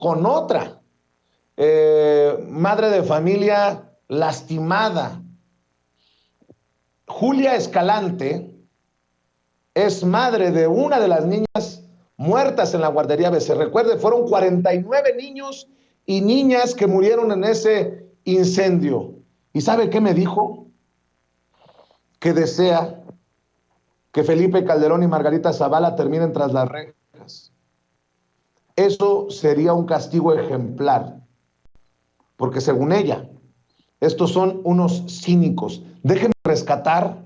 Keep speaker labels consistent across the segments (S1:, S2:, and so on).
S1: con otra madre de familia lastimada. Julia Escalante es madre de una de las niñas muertas en la guardería ABC. Recuerde, fueron 49 niños y niñas que murieron en ese incendio. ¿Y sabe qué me dijo? Que desea que Felipe Calderón y Margarita Zavala terminen tras las rejas. Eso sería un castigo ejemplar, porque según ella, estos son unos cínicos. Déjenme rescatar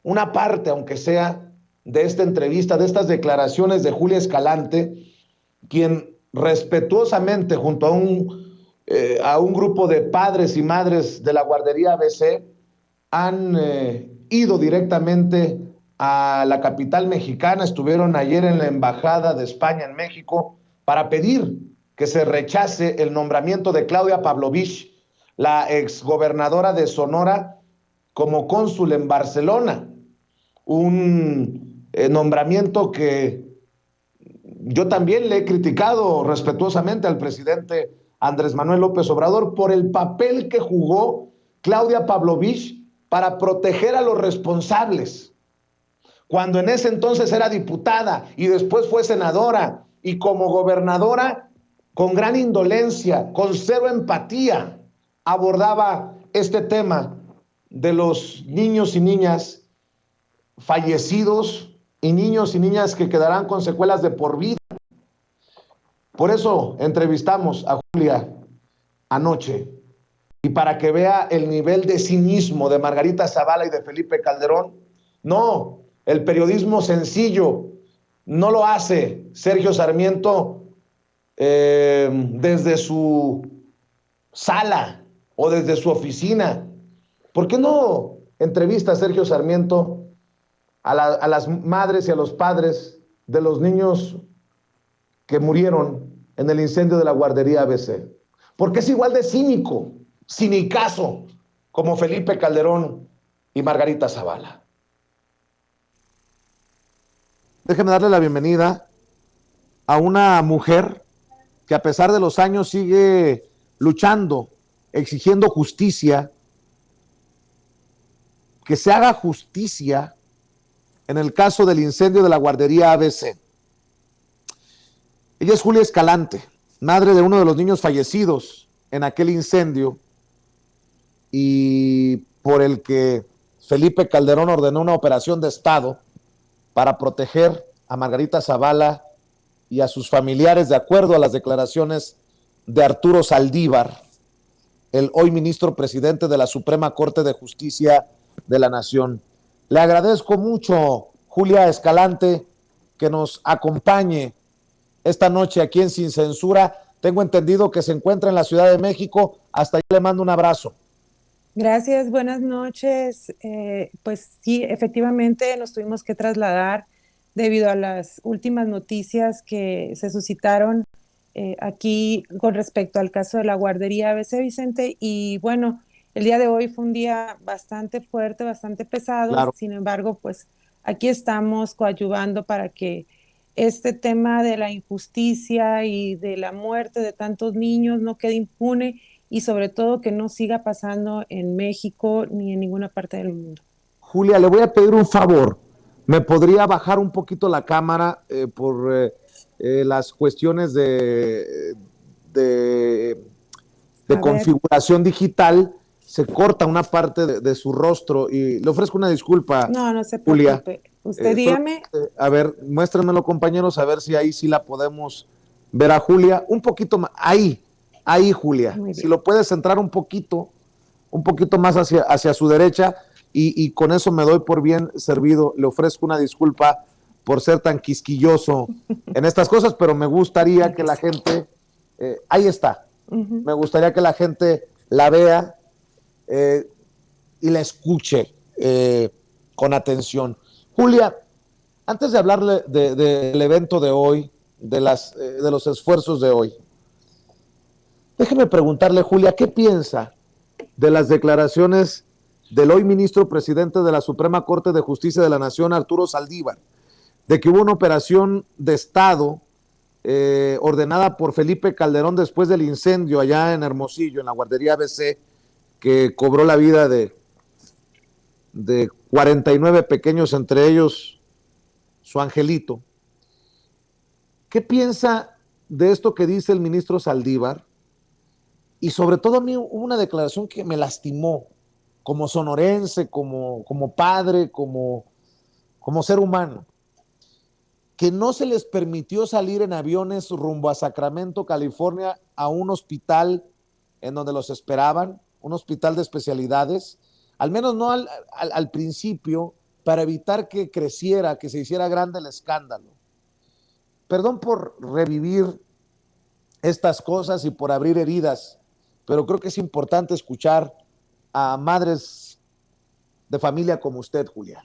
S1: una parte, aunque sea, de esta entrevista, de estas declaraciones de Julia Escalante, quien respetuosamente junto a un grupo de padres y madres de la guardería ABC han ido directamente a la capital mexicana, estuvieron ayer en la Embajada de España en México para pedir que se rechace el nombramiento de Claudia Pavlovich, la exgobernadora de Sonora, como cónsul en Barcelona. Un nombramiento que yo también le he criticado respetuosamente al presidente Andrés Manuel López Obrador por el papel que jugó Claudia Pavlovich para proteger a los responsables, cuando en ese entonces era diputada y después fue senadora, y como gobernadora, con gran indolencia, con cero empatía, abordaba este tema de los niños y niñas fallecidos y niños y niñas que quedarán con secuelas de por vida. Por eso entrevistamos a Julia anoche, y para que vea el nivel de cinismo de Margarita Zavala y de Felipe Calderón. No, el periodismo sencillo no lo hace Sergio Sarmiento desde su sala o desde su oficina. ¿Por qué no entrevista a Sergio Sarmiento a las madres y a los padres de los niños que murieron en el incendio de la guardería ABC? Porque es igual de cínico, cinicazo, como Felipe Calderón y Margarita Zavala. Déjeme darle la bienvenida a una mujer que a pesar de los años sigue luchando, exigiendo justicia, que se haga justicia en el caso del incendio de la guardería ABC. Ella es Julia Escalante, madre de uno de los niños fallecidos en aquel incendio y por el que Felipe Calderón ordenó una operación de Estado para proteger a Margarita Zavala y a sus familiares, de acuerdo a las declaraciones de Arturo Saldívar, el hoy ministro presidente de la Suprema Corte de Justicia de la Nación. Le agradezco mucho, Julia Escalante, que nos acompañe esta noche aquí en Sin Censura. Tengo entendido que se encuentra en la Ciudad de México. Hasta allá le mando un abrazo.
S2: Gracias, buenas noches. Pues sí, efectivamente nos tuvimos que trasladar debido a las últimas noticias que se suscitaron aquí con respecto al caso de la guardería ABC, Vicente. Y bueno, el día de hoy fue un día bastante fuerte, bastante pesado.
S1: Claro.
S2: Sin embargo, pues aquí estamos coadyuvando para que este tema de la injusticia y de la muerte de tantos niños no quede impune, y sobre todo que no siga pasando en México ni en ninguna parte del mundo.
S1: Julia, le voy a pedir un favor. ¿Me podría bajar un poquito la cámara por las cuestiones de configuración digital? Se corta una parte de su rostro y le ofrezco una disculpa.
S2: No se
S1: Julia.
S2: preocupe. Usted dígame.
S1: A ver, muéstrenmelo, compañeros, a ver si ahí sí la podemos ver a Julia. Un poquito más. Ahí, Julia. Si lo puedes centrar un poquito más hacia su derecha, y con eso me doy por bien servido. Le ofrezco una disculpa por ser tan quisquilloso en estas cosas, pero me gustaría que la gente, ahí está, me gustaría que la gente la vea y la escuche con atención. Julia, antes de hablarle del evento de hoy, de los esfuerzos de hoy, déjeme preguntarle, Julia, ¿qué piensa de las declaraciones del hoy ministro presidente de la Suprema Corte de Justicia de la Nación, Arturo Saldívar, de que hubo una operación de Estado ordenada por Felipe Calderón después del incendio allá en Hermosillo, en la guardería ABC, que cobró la vida de 49 pequeños, entre ellos su angelito. ¿Qué piensa de esto que dice el ministro Saldívar? Y sobre todo a mí hubo una declaración que me lastimó como sonorense, como padre, como ser humano, que no se les permitió salir en aviones rumbo a Sacramento, California, a un hospital en donde los esperaban, un hospital de especialidades, al menos no al principio, para evitar que creciera, que se hiciera grande el escándalo. Perdón por revivir estas cosas y por abrir heridas, pero creo que es importante escuchar a madres de familia como usted, Julia.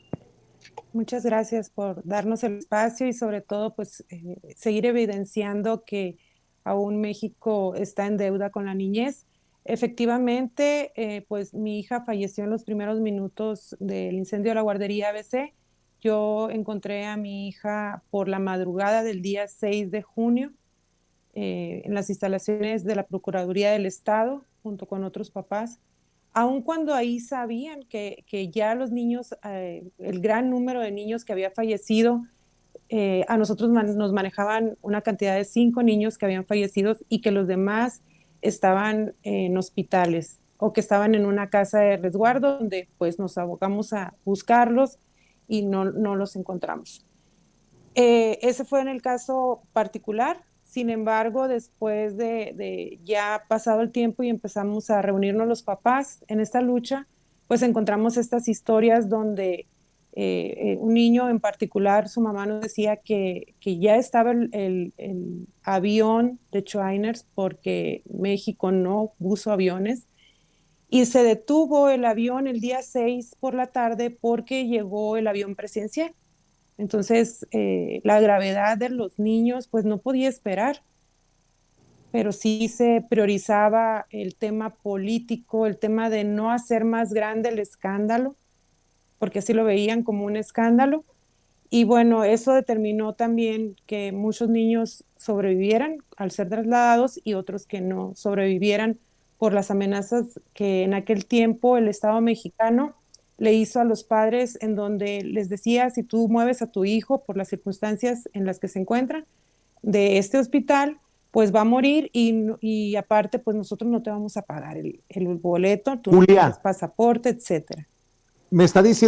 S2: Muchas gracias por darnos el espacio y sobre todo pues seguir evidenciando que aún México está en deuda con la niñez. Efectivamente, pues mi hija falleció en los primeros minutos del incendio de la guardería ABC. Yo encontré a mi hija por la madrugada del día 6 de junio en las instalaciones de la Procuraduría del Estado junto con otros papás, aun cuando ahí sabían que ya los niños, el gran número de niños que había fallecido, a nosotros nos manejaban una cantidad de 5 niños que habían fallecido y que los demás estaban en hospitales o que estaban en una casa de resguardo donde pues nos abocamos a buscarlos y no los encontramos. Ese fue en el caso particular. Sin embargo, después de ya pasado el tiempo y empezamos a reunirnos los papás en esta lucha, pues encontramos estas historias donde un niño en particular, su mamá nos decía que ya estaba el avión de Shriners porque México no puso aviones y se detuvo el avión el día 6 por la tarde porque llegó el avión presidencial. Entonces, la gravedad de los niños, pues no podía esperar, pero sí se priorizaba el tema político, el tema de no hacer más grande el escándalo, porque así lo veían como un escándalo. Y bueno, eso determinó también que muchos niños sobrevivieran al ser trasladados y otros que no sobrevivieran por las amenazas que en aquel tiempo el Estado mexicano le hizo a los padres, en donde les decía, si tú mueves a tu hijo por las circunstancias en las que se encuentran de este hospital, pues va a morir y aparte, pues nosotros no te vamos a pagar el boleto, tú no tienes
S1: Julia,
S2: pasaporte, etcétera.
S1: me está diciendo